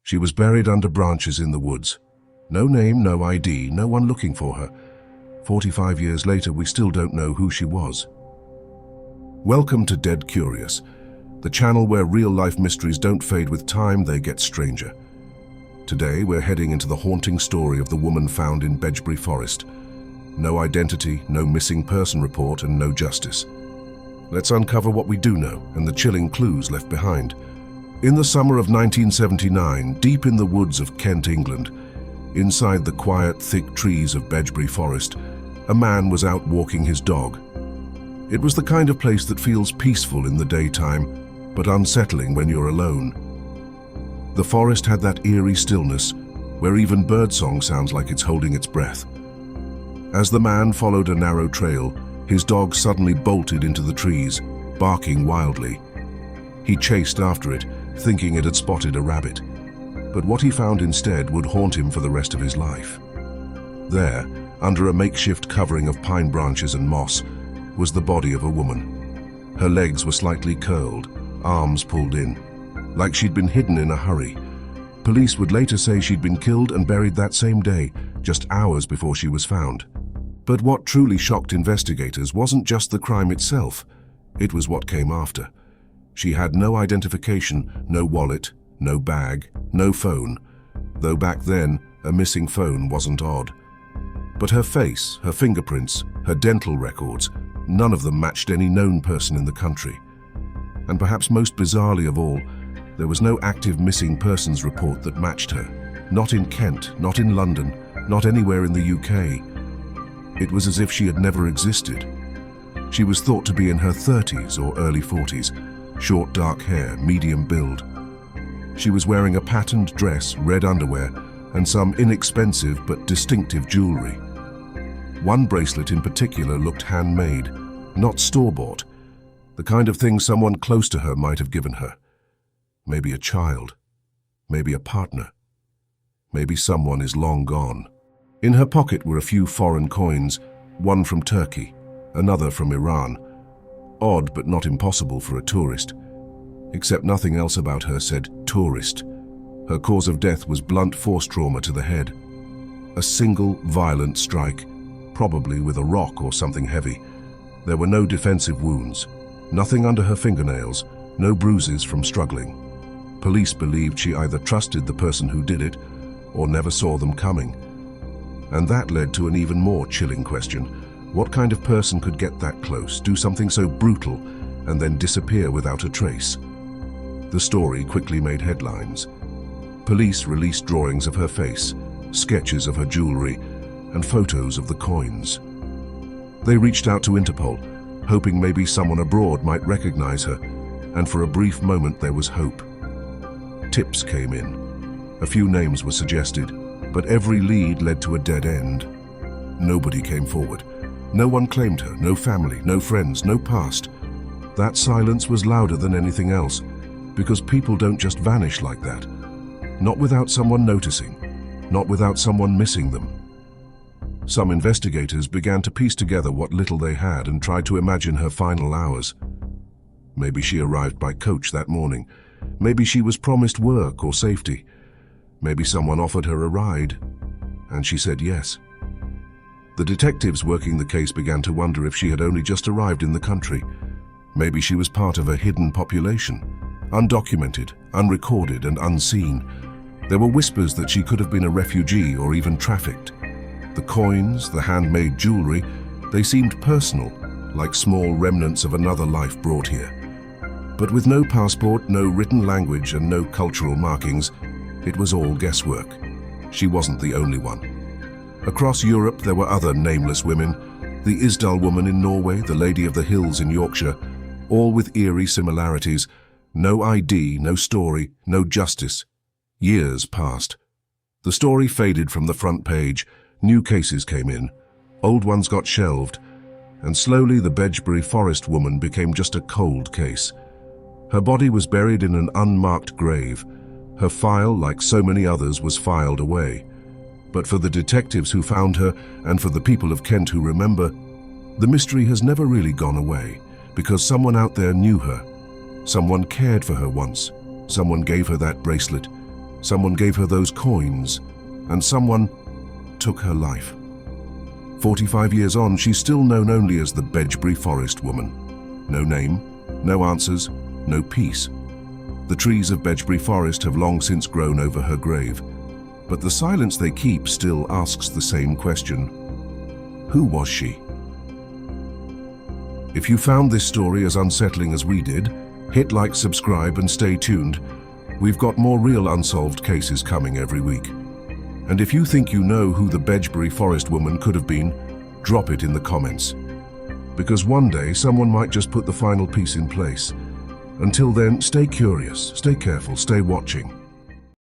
She was buried under branches in the woods. No name, no ID, no one looking for her. 45 years later, we still don't know who she was. Welcome to Dead Curious, the channel where real-life mysteries don't fade with time, they get stranger. Today, we're heading into the haunting story of the woman found in Bedgebury Forest. No identity, no missing person report, and no justice. Let's uncover what we do know and the chilling clues left behind. In the summer of 1979, deep in the woods of Kent, England, inside the quiet, thick trees of Bedgebury Forest, a man was out walking his dog. It was the kind of place that feels peaceful in the daytime, but unsettling when you're alone. The forest had that eerie stillness where even birdsong sounds like it's holding its breath. As the man followed a narrow trail, his dog suddenly bolted into the trees, barking wildly. He chased after it, thinking it had spotted a rabbit. But what he found instead would haunt him for the rest of his life. There, under a makeshift covering of pine branches and moss, was the body of a woman. Her legs were slightly curled, arms pulled in, like she'd been hidden in a hurry. Police would later say she'd been killed and buried that same day, just hours before she was found. But what truly shocked investigators wasn't just the crime itself, it was what came after. She had no identification, no wallet, no bag, no phone, though back then, a missing phone wasn't odd. But her face, her fingerprints, her dental records, none of them matched any known person in the country. And perhaps most bizarrely of all, there was no active missing persons report that matched her. Not in Kent, not in London, not anywhere in the UK. It was as if she had never existed. She was thought to be in her 30s or early 40s, short dark hair, medium build. She was wearing a patterned dress, red underwear, and some inexpensive but distinctive jewelry. One bracelet in particular looked handmade, not store-bought, the kind of thing someone close to her might have given her. Maybe a child, maybe a partner, maybe someone is long gone. In her pocket were a few foreign coins, one from Turkey, another from Iran. Odd but not impossible for a tourist. Except nothing else about her said tourist. Her cause of death was blunt force trauma to the head. A single violent strike, probably with a rock or something heavy. There were no defensive wounds, nothing under her fingernails, no bruises from struggling. Police believed she either trusted the person who did it or never saw them coming. And that led to an even more chilling question. What kind of person could get that close, do something so brutal, and then disappear without a trace? The story quickly made headlines. Police released drawings of her face, sketches of her jewelry, and photos of the coins. They reached out to Interpol, hoping maybe someone abroad might recognize her, and for a brief moment there was hope. Tips came in. A few names were suggested, but every lead led to a dead end. Nobody came forward. No one claimed her, no family, no friends, no past. That silence was louder than anything else, because people don't just vanish like that. Not without someone noticing, not without someone missing them. Some investigators began to piece together what little they had and tried to imagine her final hours. Maybe she arrived by coach that morning. Maybe she was promised work or safety. Maybe someone offered her a ride, and she said yes. The detectives working the case began to wonder if she had only just arrived in the country. Maybe she was part of a hidden population, undocumented, unrecorded, and unseen. There were whispers that she could have been a refugee or even trafficked. The coins, the handmade jewelry, they seemed personal, like small remnants of another life brought here. But with no passport, no written language, and no cultural markings, it was all guesswork. She wasn't the only one. Across Europe, there were other nameless women. The Isdal woman in Norway, the Lady of the Hills in Yorkshire, all with eerie similarities. No ID, no story, no justice. Years passed. The story faded from the front page. New cases came in. Old ones got shelved. And slowly the Bedgebury Forest woman became just a cold case. Her body was buried in an unmarked grave. Her file, like so many others, was filed away. But for the detectives who found her, and for the people of Kent who remember, the mystery has never really gone away, because someone out there knew her. Someone cared for her once. Someone gave her that bracelet. Someone gave her those coins, and someone took her life. 45 years on, she's still known only as the Bedgebury Forest Woman. No name, no answers, no peace. The trees of Bedgebury Forest have long since grown over her grave, but the silence they keep still asks the same question. Who was she? If you found this story as unsettling as we did, hit like, subscribe, and stay tuned. We've got more real unsolved cases coming every week. And if you think you know who the Bedgebury Forest Woman could have been, drop it in the comments. Because one day someone might just put the final piece in place. Until then, stay curious, stay careful, stay watching.